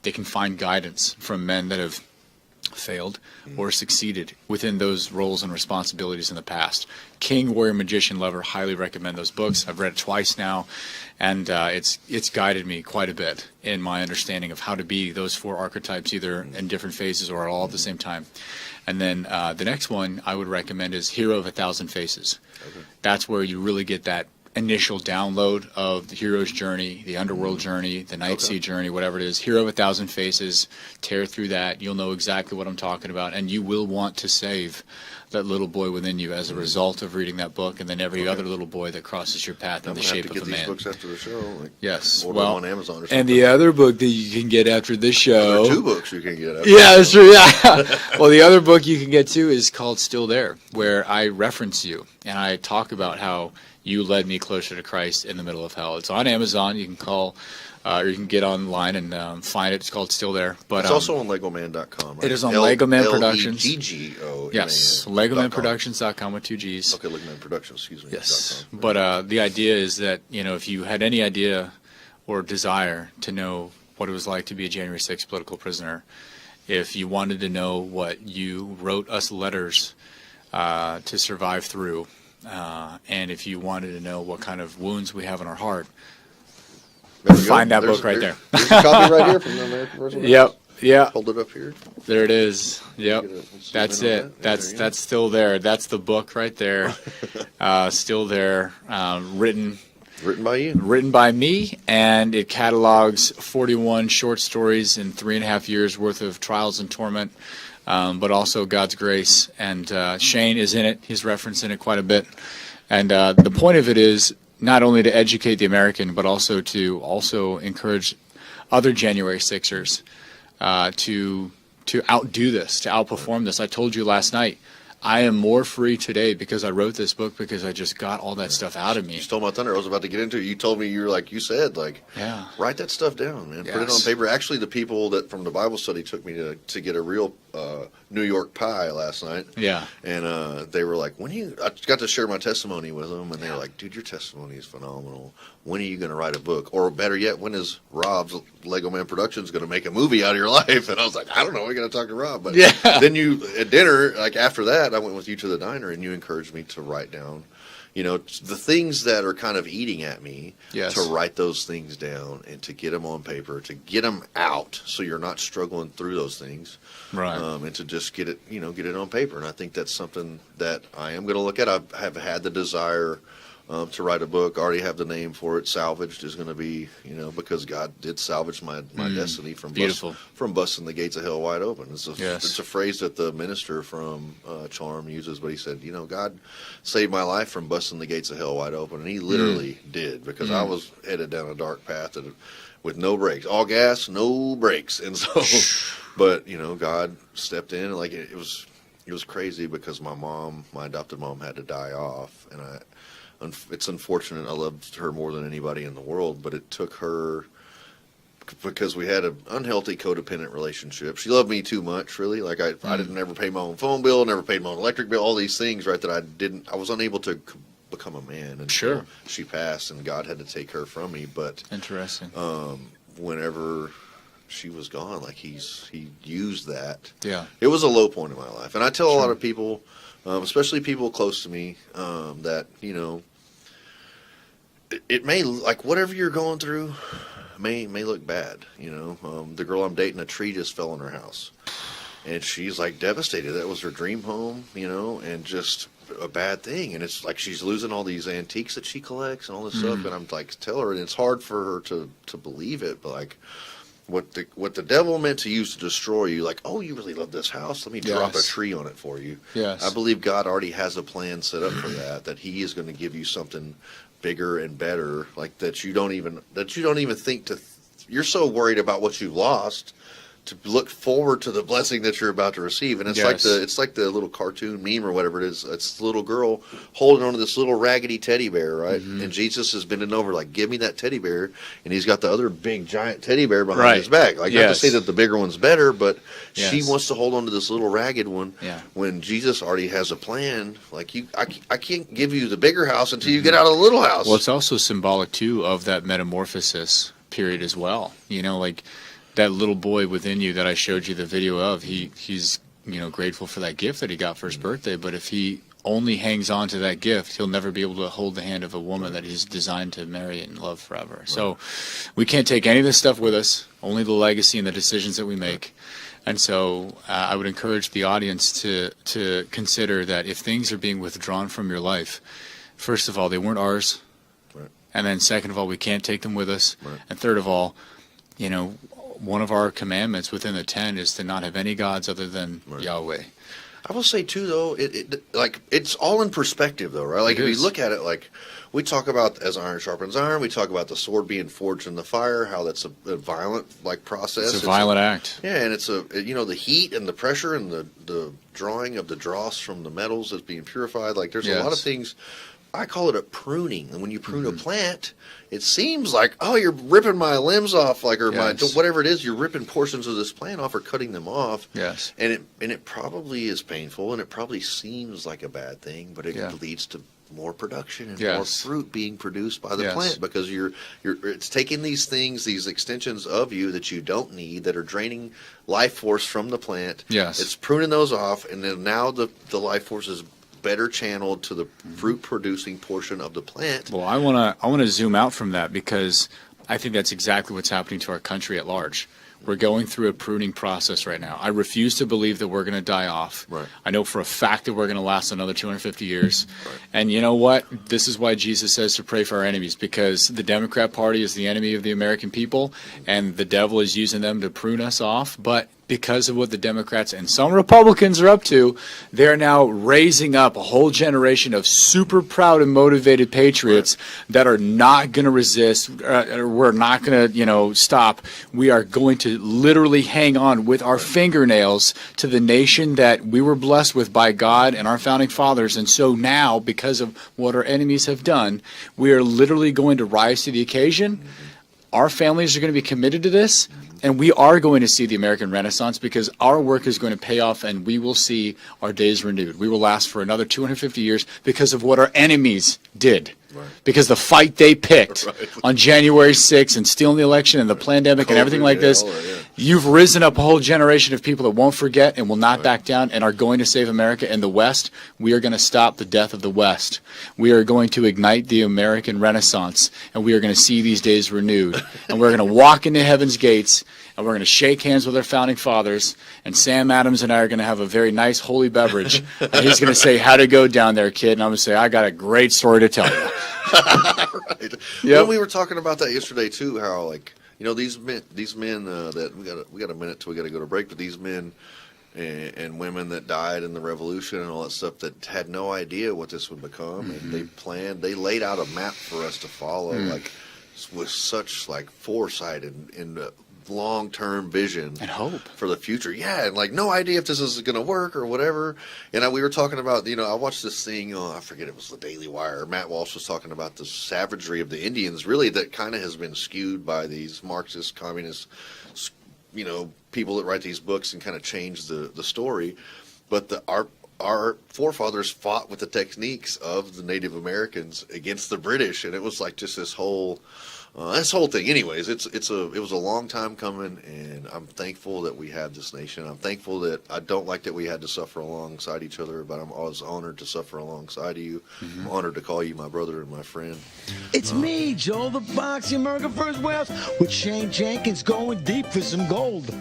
they can find guidance from men that have failed or succeeded within those roles and responsibilities in the past. King, Warrior, Magician, Lover, highly recommend those books. I've read it twice now, and it's guided me quite a bit in my understanding of how to be those 4 archetypes, either in different phases or all at the same time. And then the next one I would recommend is Hero of 1,000 Faces. Okay. That's where you really get that initial download of the hero's journey, the underworld journey, the night sea journey, whatever it is. Hero of 1,000 Faces. Tear through that. You'll know exactly what I'm talking about, and you will want to save that little boy within you as a result of reading that book, and then every other little boy that crosses your path in the shape of a man. I'm going to have to get these books after the show. Yes. Order them on Amazon or something. And the other book that you can get after this show. There are 2 books you can get after. Yeah, that's true. Yeah. Well, the other book you can get too is called Still There, where I reference you and I talk about how you led me closer to Christ in the middle of hell. It's on Amazon. You can call, or you can get online and find it. It's called Still There. But it's also on Leggoman.com. Right? It is on Leggoman Productions. Leggoman. Yes, LeggomanProductions.com with 2 G's. Okay, Leggoman Productions. Excuse me. Yes, but the idea is that if you had any idea or desire to know what it was like to be a January 6th political prisoner, if you wanted to know what you wrote us letters to survive through. And if you wanted to know what kind of wounds we have in our heart, find that book right there. There's a copy right here from the American version. Yep. Yeah. Hold it up here. There it is. Yep. That's it. That's Still There. That's the book right there. Still There. Written by you. Written by me, and it catalogs 41 short stories in 3.5 years worth of trials and torment. But also God's grace, and Shane is in it. He's referencing it quite a bit, and the point of it is not only to educate the American, but also to encourage other January 6ers to outdo this, to outperform this. I told you last night, I am more free today because I wrote this book, because I just got all that stuff out of me. You stole my thunder. I was about to get into it. You told me, you said, yeah, write that stuff down, man. Yes. Put it on paper. Actually, the people that from the Bible study took me to get a real New York pie last night. Yeah. And they were like, I got to share my testimony with them, and they were like, dude, your testimony is phenomenal. When are you going to write a book? Or better yet, when is Rob's Leggoman Productions going to make a movie out of your life? And I was like, I don't know. We got to talk to Rob. But then at dinner, after that, I went with you to the diner, and you encouraged me to write down, the things that are kind of eating at me, Yes. to write those things down and to get them on paper, to get them out so you're not struggling through those things. Right. And to just get it on paper. And I think that's something that I am going to look at. I have had the desire to write a book. I already have the name for it. Salvaged is going to be, because God did salvage my destiny from busting the gates of hell wide open. It's a phrase that the minister from Charm uses, but he said, God saved my life from busting the gates of hell wide open, and he literally did, because I was headed down a dark path with no brakes, all gas, no brakes, and so, but God stepped in, and it was crazy, because my adopted mom had to die off, and it's unfortunate. I loved her more than anybody in the world, but it took her, because we had an unhealthy codependent relationship. She loved me too much, really. I didn't ever pay my own phone bill, never paid my own electric bill, all these things, right, that I was unable to become a man until she passed, and God had to take her from me. But interesting. Whenever she was gone, he used that. Yeah. It was a low point in my life. And I tell a lot of people, especially people close to me, that, it may, whatever you're going through may look bad. The girl I'm dating, a tree just fell in her house, and she's devastated. That was her dream home, and just a bad thing. And it's she's losing all these antiques that she collects and all this stuff. And I'm tell her, and it's hard for her to believe it, but what the devil meant to use to destroy you, oh, you really love this house, let me drop a tree on it for you. Yes. I believe God already has a plan set up for that he is going to give you something bigger and better, that you don't even think to. You're so worried about what you lost to look forward to the blessing that you're about to receive. And it's like the little cartoon meme or whatever it is. It's the little girl holding onto this little raggedy teddy bear, right? Mm-hmm. And Jesus is bending over, give me that teddy bear. And he's got the other big giant teddy bear behind his back. Not to say that the bigger one's better, but she wants to hold on to this little ragged one. Yeah. When Jesus already has a plan, I can't give you the bigger house until you get out of the little house. Well, it's also symbolic too of that metamorphosis period as well. That little boy within you that I showed you the video of, he's grateful for that gift that he got for his birthday, but if he only hangs on to that gift, he'll never be able to hold the hand of a woman that he's designed to marry and love forever. Right. So we can't take any of this stuff with us, only the legacy and the decisions that we make. And so I would encourage the audience to consider that if things are being withdrawn from your life, first of all, they weren't ours. Right. And then second of all, we can't take them with us. Right. And third of all, one of our commandments within the 10 is to not have any gods other than Yahweh. I will say too, though, it's all in perspective, though, right? If you look at it, we talk about as iron sharpens iron, we talk about the sword being forged in the fire, how that's a violent process. It's a violent act. Yeah, and it's the heat and the pressure and the drawing of the dross from the metals that's being purified. There's a lot of things. I call it a pruning. And when you prune a plant, it seems you're ripping my limbs off, my whatever it is. You're ripping portions of this plant off or cutting them off. Yes. And it probably is painful, and it probably seems like a bad thing, but it leads to more production and more fruit being produced by the plant, because it's taking these things, these extensions of you that you don't need, that are draining life force from the plant. Yes. It's pruning those off, and then now the life force is better channeled to the fruit producing portion of the plant. Well, I want to zoom out from that, because I think that's exactly what's happening to our country at large. We're going through a pruning process right now. I refuse to believe that we're going to die off. Right. I know for a fact that we're going to last another 250 years. Right. And you know what? This is why Jesus says to pray for our enemies, because the Democrat Party is the enemy of the American people, and the devil is using them to prune us off. But because of what the Democrats and some Republicans are up to, they're now raising up a whole generation of super proud and motivated patriots that are not going to resist, or we're not going to, stop. We are going to literally hang on with our fingernails to the nation that we were blessed with by God and our founding fathers. And so now, because of what our enemies have done, we are literally going to rise to the occasion. Our families are going to be committed to this. And we are going to see the American Renaissance because our work is going to pay off and we will see our days renewed. We will last for another 250 years because of what our enemies did. Right. Because the fight they picked on January 6th and stealing the election and the pandemic and everything like this, you've risen up a whole generation of people that won't forget and will not back down and are going to save America. In the West, we are going to stop the death of the West. We are going to ignite the American Renaissance, and we are going to see these days renewed. And we're going to walk into heaven's gates, and we're going to shake hands with our founding fathers, and Sam Adams and I are going to have a very nice holy beverage, and he's going to say, how'd it go down there, kid? And I'm going to say, I got a great story to tell you. Right. Yep. Well, we were talking about that yesterday too. How these men that we got a minute till we got to go to break, but these men and women that died in the revolution and all that stuff that had no idea what this would become, and they laid out a map for us to follow, with such foresight and long-term vision and hope for the future. Yeah, and no idea if this is going to work or whatever. And we were talking about, I watched this thing, I forget, it was the Daily Wire. Matt Walsh was talking about the savagery of the Indians, really, that kind of has been skewed by these Marxist, communist, people that write these books and kind of change the story. But our forefathers fought with the techniques of the Native Americans against the British, and it was just this whole thing. Anyways, it was a long time coming, and I'm thankful that we have this nation. I'm thankful that I don't like that we had to suffer alongside each other, but I'm always honored to suffer alongside you. I'm honored to call you my brother and my friend. It's me, Joel the Box, the America First Warehouse, with Shane Jenkins going deep for some gold.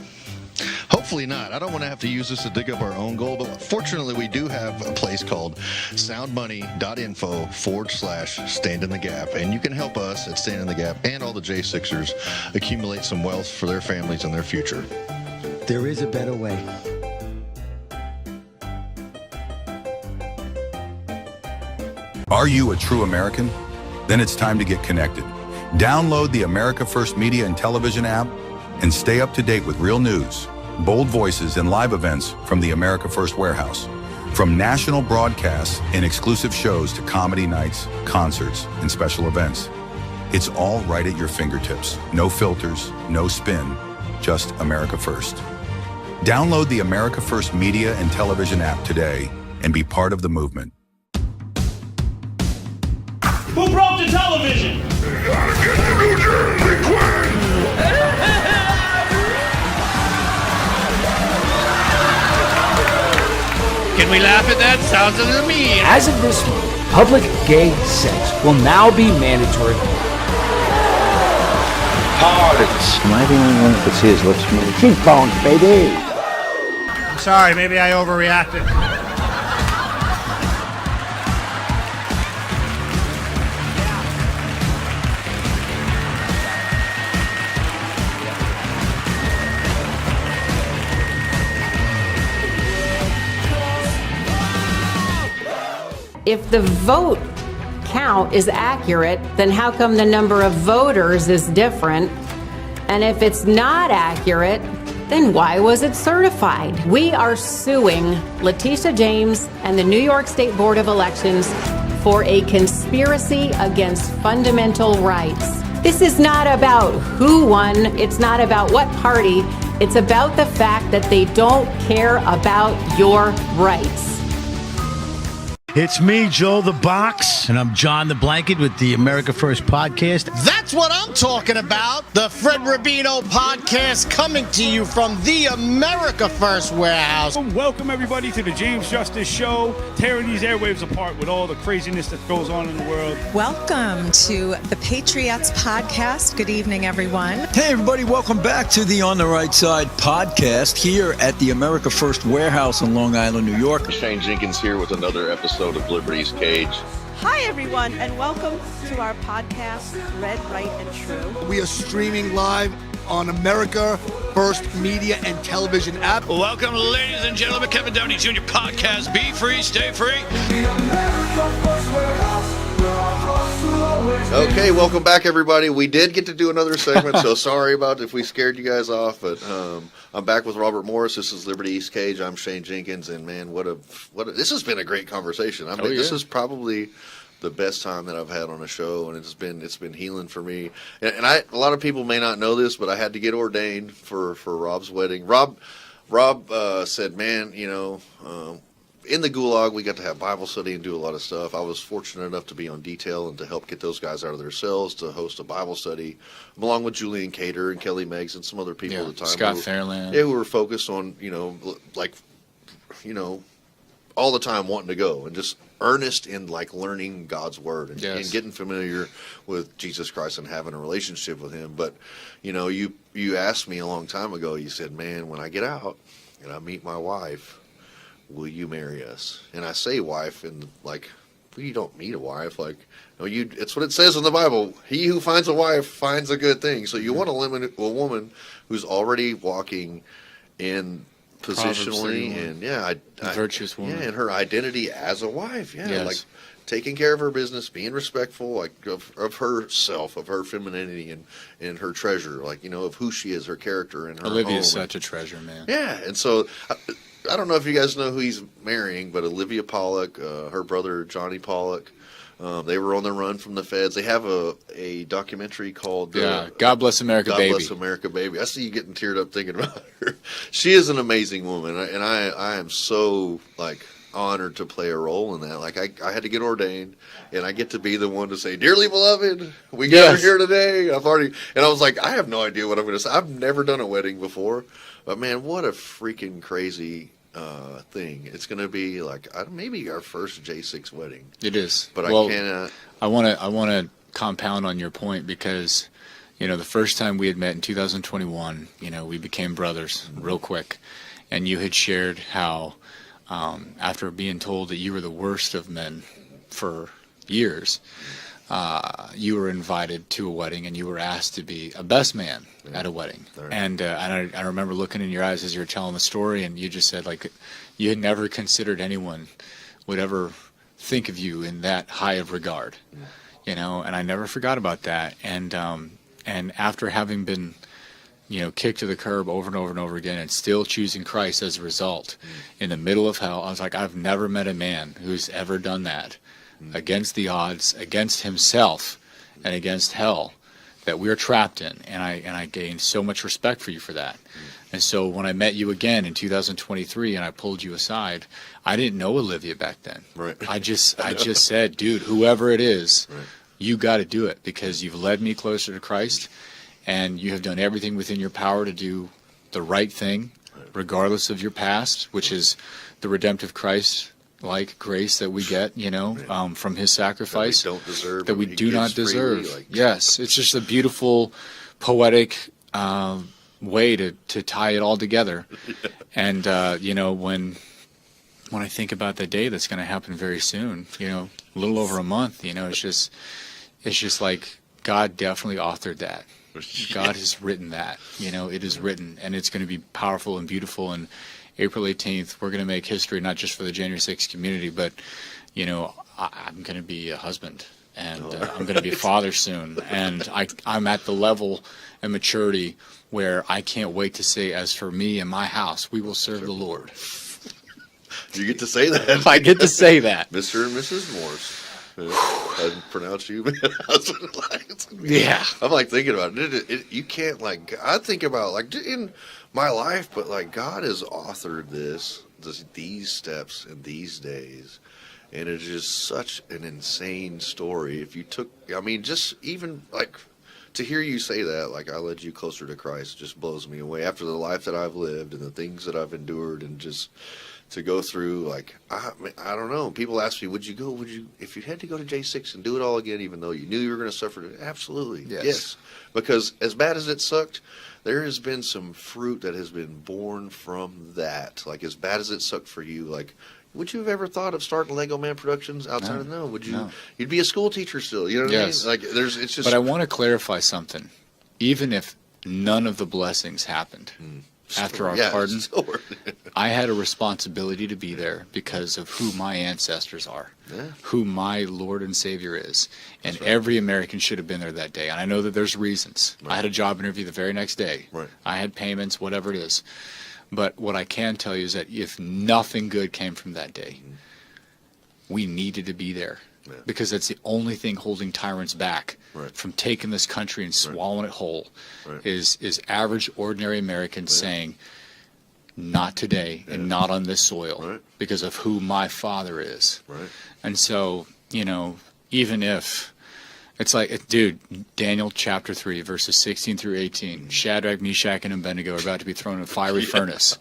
Hopefully not. I don't want to have to use this to dig up our own gold, but fortunately we do have a place called soundmoney.info/Stand in the Gap, and you can help us at Stand in the Gap and all the J6ers accumulate some wealth for their families and their future. There is a better way. Are you a true American? Then it's time to get connected. Download the America First Media and Television app and stay up to date with real news, bold voices, and live events from the America First Warehouse. From national broadcasts and exclusive shows to comedy nights, concerts, and special events. It's all right at your fingertips. No filters, no spin, just America First. Download the America First Media and Television app today and be part of the movement. Who broke the television? Gotta get to New Jersey quick! Can we laugh at that? Sounds to me. As of this month, public gay sex will now be mandatory. Parts. Am I the only one that could see his lips move? Cheekbones, baby. I'm sorry, maybe I overreacted. If the vote count is accurate, then how come the number of voters is different? And if it's not accurate, then why was it certified? We are suing Letitia James and the New York State Board of Elections for a conspiracy against fundamental rights. This is not about who won. It's not about what party. It's about the fact that they don't care about your rights. It's me, Joel the Box, and I'm John the Blanket with the America First Podcast. That's what I'm talking about. The Fred Rubino Podcast coming to you from the America First Warehouse. Welcome, everybody, to the James Justice Show, tearing these airwaves apart with all the craziness that goes on in the world. Welcome to the Patriots Podcast. Good evening, everyone. Hey, everybody. Welcome back to the On the Right Side podcast here at the America First Warehouse in Long Island, New York. Shane Jenkins here with another episode of Liberty's Cage. Hi, everyone, and welcome to our podcast, Red, Right, and True. We are streaming live on America First Media and Television app. Welcome, ladies and gentlemen, Kevin Downey Jr. podcast. Be free, stay free. Okay, welcome back, everybody. We did get to do another segment, so sorry about if we scared you guys off, but I'm back with Robert Morris. This is Liberty East Cage. I'm Shane Jenkins, and man, this has been a great conversation. I mean, This is probably the best time that I've had on a show, and it's been healing for me. And a lot of people may not know this, but I had to get ordained for Rob's wedding. Rob said, man, in the Gulag, we got to have Bible study and do a lot of stuff. I was fortunate enough to be on detail and to help get those guys out of their cells to host a Bible study, along with Julian Cater and Kelly Meggs and some other people at the time. Scott Fairland. Yeah, who were focused on, all the time wanting to go and just earnest in learning God's word and getting familiar with Jesus Christ and having a relationship with Him. But, you asked me a long time ago, you said, man, when I get out and I meet my wife, will you marry us? And I say wife, and you don't meet a wife. It's what it says in the Bible. He who finds a wife finds a good thing. So you want a woman who's already walking in positionally and a virtuous woman. Yeah, and her identity as a wife. Yeah, taking care of her business, being respectful, of herself, of her femininity and her treasure, of who she is, her character, and her Olivia's home. such a treasure, man. Yeah, and so I don't know if you guys know who he's marrying, but Olivia Pollock, her brother Johnny Pollock, they were on the run from the feds. They have a documentary called God Bless America, Baby. God Bless America, Baby. I see you getting teared up thinking about her. She is an amazing woman, and I am so honored to play a role in that. I had to get ordained, and I get to be the one to say, "Dearly beloved, we gather here today." I was like, I have no idea what I'm going to say. I've never done a wedding before, but man, what a freaking crazy thing. It's going to be maybe our first J6 wedding. It is. But I cannot. I want to compound on your point because, the first time we had met in 2021, we became brothers real quick. And you had shared how, after being told that you were the worst of men for years, you were invited to a wedding and you were asked to be a best man at a wedding. Right. And I remember looking in your eyes as you were telling the story, and you just said you had never considered anyone would ever think of you in that high of regard, and I never forgot about that. And after having been, kicked to the curb over and over and over again and still choosing Christ as a result in the middle of hell, I was like, I've never met a man who's ever done that against the odds, against himself, and against hell that we're trapped in. And I gained so much respect for you for that. And so when I met you again in 2023 and I pulled you aside, I didn't know Olivia back then. Right. I just said, dude, whoever it is, you got to do it because you've led me closer to Christ and you have done everything within your power to do the right thing, regardless of your past, which is the redemptive Christ grace that we get, from His sacrifice that we do not deserve. Yes, it's just a beautiful, poetic way to tie it all together. And when I think about the day that's going to happen very soon, a little over a month, it's just like God definitely authored that. God has written that. It is written, and it's going to be powerful and beautiful. And April 18th, we're going to make history, not just for the January 6th community, but, I'm going to be a husband, and I'm going to be a father soon. And I'm at the level and maturity where I can't wait to say, as for me and my house, we will serve the Lord. You get to say that. I get to say that. Mr. and Mrs. Morse. I pronounce you, man. Yeah. I'm thinking about it. You can't I think about in my life, but God has authored these steps in these days, and it's just such an insane story. If you took, just even to hear you say that, I led you closer to Christ, just blows me away. After the life that I've lived and the things that I've endured, and just to go through, I don't know. People ask me, would you, if you had to go to J6 and do it all again, even though you knew you were going to suffer? Absolutely. Yes. Because as bad as it sucked, there has been some fruit that has been born from that. As bad as it sucked for you, would you have ever thought of starting Leggoman Productions outside of no? Would you? No. You'd be a school teacher still. You know what Yes. I mean? Like it's just. But I want to clarify something. Even if none of the blessings happened after our pardon, I had a responsibility to be there because of who my ancestors are, who my Lord and Savior is. And every American should have been there that day. And I know that there's reasons. I had a job interview the very next day. I had payments, whatever it is. But what I can tell you is that if nothing good came from that day, we needed to be there. Because that's the only thing holding tyrants back from taking this country and swallowing it whole is average, ordinary Americans saying, not today and not on this soil because of who my father is. And so, you know, even if it's like, dude, Daniel chapter 3, verses 16 through 18, Shadrach, Meshach, and Abednego are about to be thrown in a fiery furnace.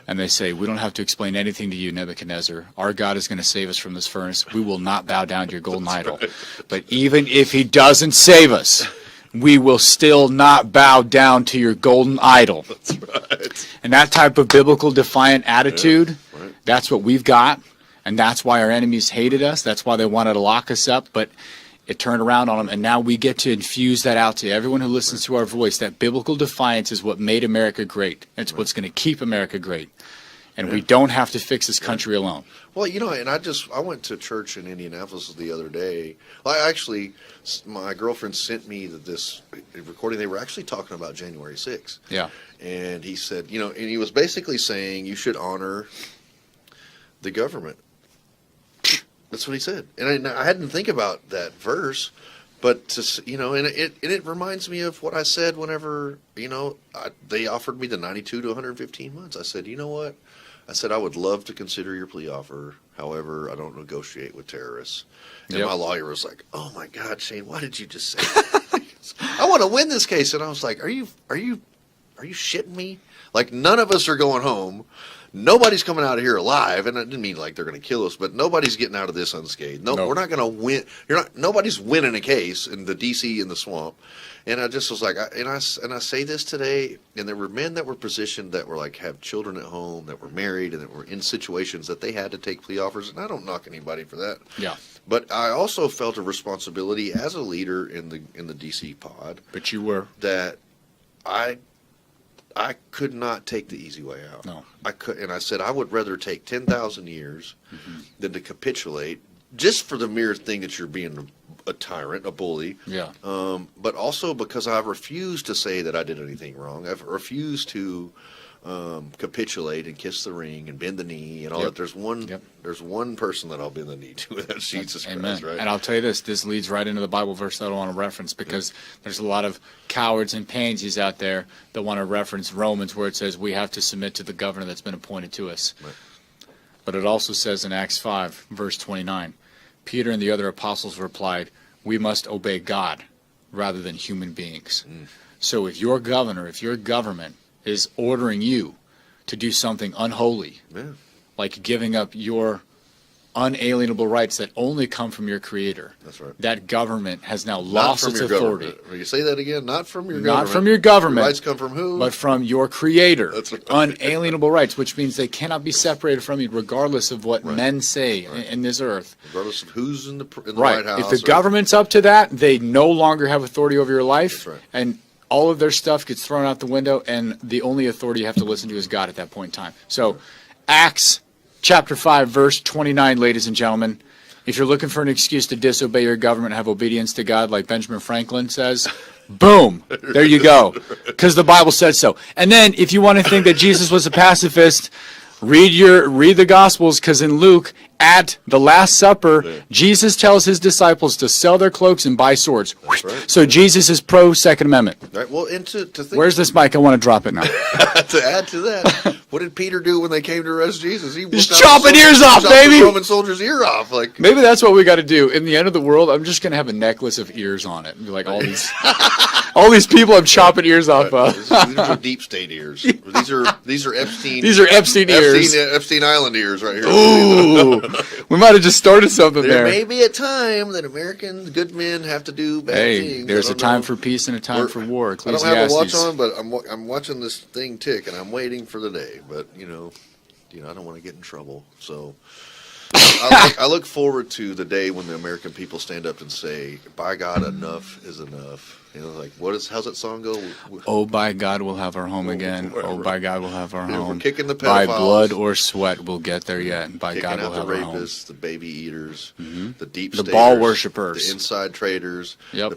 And they say, we don't have to explain anything to you, Nebuchadnezzar. Our God is going to save us from this furnace. We will not bow down to your golden idol. But even if he doesn't save us, we will still not bow down to your golden idol. That's right. And that type of biblical defiant attitude, that's what we've got. And that's why our enemies hated us. That's why they wanted to lock us up. But it turned around on them, and now we get to infuse that out to everyone who listens to our voice. That biblical defiance is what made America great. It's what's going to keep America great. And we don't have to fix this country alone. Well, you know, and I went to church in Indianapolis the other day. Well, my girlfriend sent me this recording. They were actually talking about January 6th. Yeah. And he said, you know, and he was basically saying you should honor the government. That's what he said, and I hadn't think about that verse, but you know, and it reminds me of what I said whenever, you know, they offered me the 92 to 115 months. I said, you know what? I said I would love to consider your plea offer. However, I don't negotiate with terrorists. And my lawyer was like, "Oh my God, Shane, why did you just say that? I want to win this case." And I was like, "Are you shitting me? Like none of us are going home." Nobody's coming out of here alive, and I didn't mean like they're going to kill us, but nobody's getting out of this unscathed. No, we're not going to win. Nobody's winning a case in the DC in the swamp. And I just was like, I say this today, and there were men that were positioned that were like have children at home, that were married, and that were in situations that they had to take plea offers. And I don't knock anybody for that. Yeah. But I also felt a responsibility as a leader in the DC pod. But you were that I could not take the easy way out. No. I could, and I said I would rather take 10,000 years than to capitulate just for the mere thing that you're being a tyrant, a bully. Yeah. But also because I refuse to say that I did anything wrong. I've refused to capitulate and kiss the ring and bend the knee and all that. There's one person that I'll bend the knee to, and that's Jesus Christ, right? And I'll tell you this leads right into the Bible verse that I want to reference, because there's a lot of cowards and pansies out there that want to reference Romans, where it says we have to submit to the governor that's been appointed to us. Right. But it also says in Acts 5, verse 29, Peter and the other apostles replied, we must obey God rather than human beings. So if your governor, if your government is ordering you to do something unholy, like giving up your unalienable rights that only come from your Creator, that's right. That government has now lost its authority. Will you say that again? Not from your government. Not from your government. Your rights come from who? But from your Creator. That's right. Unalienable rights, which means they cannot be separated from you regardless of what men say in this earth. Regardless of who's in the White House. If the government's up to that, they no longer have authority over your life. That's right. And all of their stuff gets thrown out the window, and the only authority you have to listen to is God at that point in time. So, Acts chapter 5, verse 29, ladies and gentlemen. If you're looking for an excuse to disobey your government and have obedience to God, like Benjamin Franklin says, boom, there you go, because the Bible said so. And then, if you want to think that Jesus was a pacifist, read the Gospels, because in Luke, at the Last Supper, Jesus tells his disciples to sell their cloaks and buy swords. Right. So Jesus is pro Second Amendment. Right. Well, and to think, where's this mic? I want to drop it now. To add to that, what did Peter do when they came to arrest Jesus? He's chopping ears off, baby. The Roman soldier's ear off. Like maybe that's what we got to do. In the end of the world, I'm just gonna have a necklace of ears on it and be like all these people I'm chopping ears off of. These are deep state ears. These are Epstein. These are Epstein ears. Epstein Island ears right here. Ooh. We might have just started something there. There may be a time that American good men have to do bad things. There's a time for peace and a time for war. I don't have a watch on, but I'm watching this thing tick, and I'm waiting for the day. But, you know. I don't want to get in trouble. So I look forward to the day when the American people stand up and say, "By God, enough is enough." How's that song go? Oh, by God, we'll have our home again. Oh, by God, we'll have our home. We're kicking the By pedophiles. blood or sweat, we'll get there yet. By God, we'll have our home. The rapists, the baby eaters, the deep the staters, ball worshippers, the inside traders, the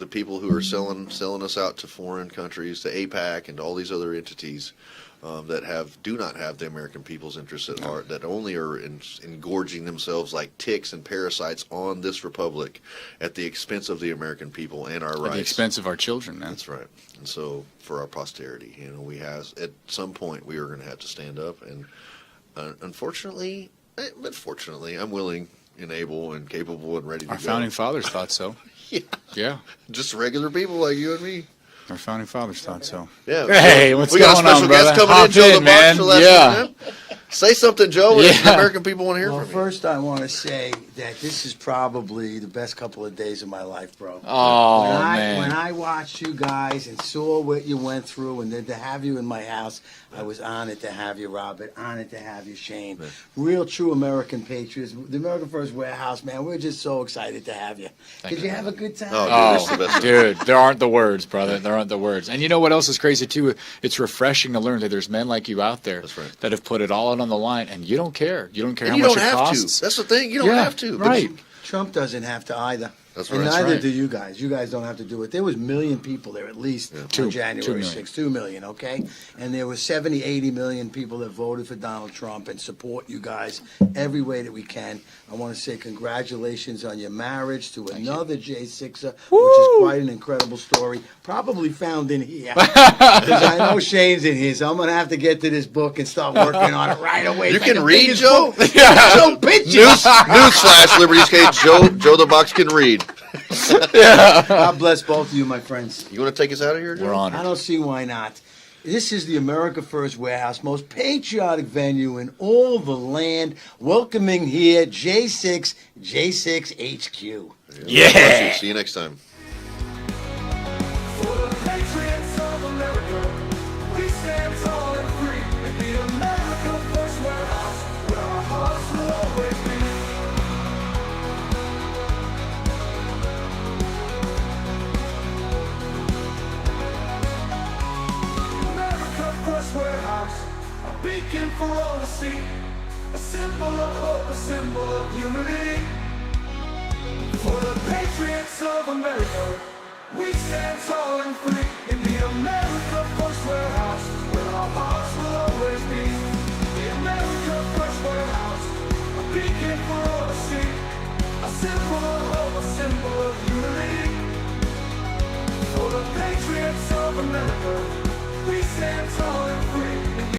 people who are selling us out to foreign countries, to APAC and all these other entities that do not have the American people's interests at heart, that only are engorging themselves like ticks and parasites on this republic at the expense of the American people and our rights. At the expense of our children, man. That's right. And so for our posterity, at some point we are going to have to stand up. And fortunately, I'm willing and able and capable and ready to go. Our founding fathers thought so. Yeah. Just regular people like you and me. Our founding fathers thought so. Yeah. Hey, what's we going got a special on, guest brother? coming in, Joe the man. Box. Yeah. Say something, Joe. The American people want to hear well, from you. First, I want to say that this is probably the best couple of days of my life, bro. Oh, man. When I watched you guys and saw what you went through, and then to have you in my house, I was honored to have you, Robert. Honored to have you, Shane. Yeah. Real, true American patriots. The American First Warehouse, man. We're just so excited to have you. Did you have a good time? Oh, dude, there aren't the words, brother. There aren't the words. And you know what else is crazy, too? It's refreshing to learn that there's men like you out there that have put it all out on the line, and you don't care. You don't care how much it costs. That's the thing. You don't have to. Right. Trump doesn't have to either. That's and right. neither do you guys. You guys don't have to do it. There was 1 million people there at least on January 6th. 2 million, okay? And there was 70, 80 million people that voted for Donald Trump and support you guys every way that we can. I want to say congratulations on your marriage to another J6er, which is quite an incredible story. Probably found in here. Because I know Shane's in here, so I'm going to have to get to this book and start working on it right away. You can read, Joe? Joe pictures. Newsflash, Liberty's Cage. Joe the Box can read. God bless both of you, my friends. You want to take us out of here, Joe? We're honored. I don't see why not. This is the America First Warehouse, most patriotic venue in all the land, welcoming here J6 HQ. Yeah. See you next time. Warehouse, a beacon for all to see, a symbol of hope, a symbol of unity. For the patriots of America, we stand tall and free in the America First Warehouse, where our hearts will always be. The America First Warehouse, a beacon for all to see, a symbol of hope, a symbol of unity. For the patriots of America, we stand tall and free.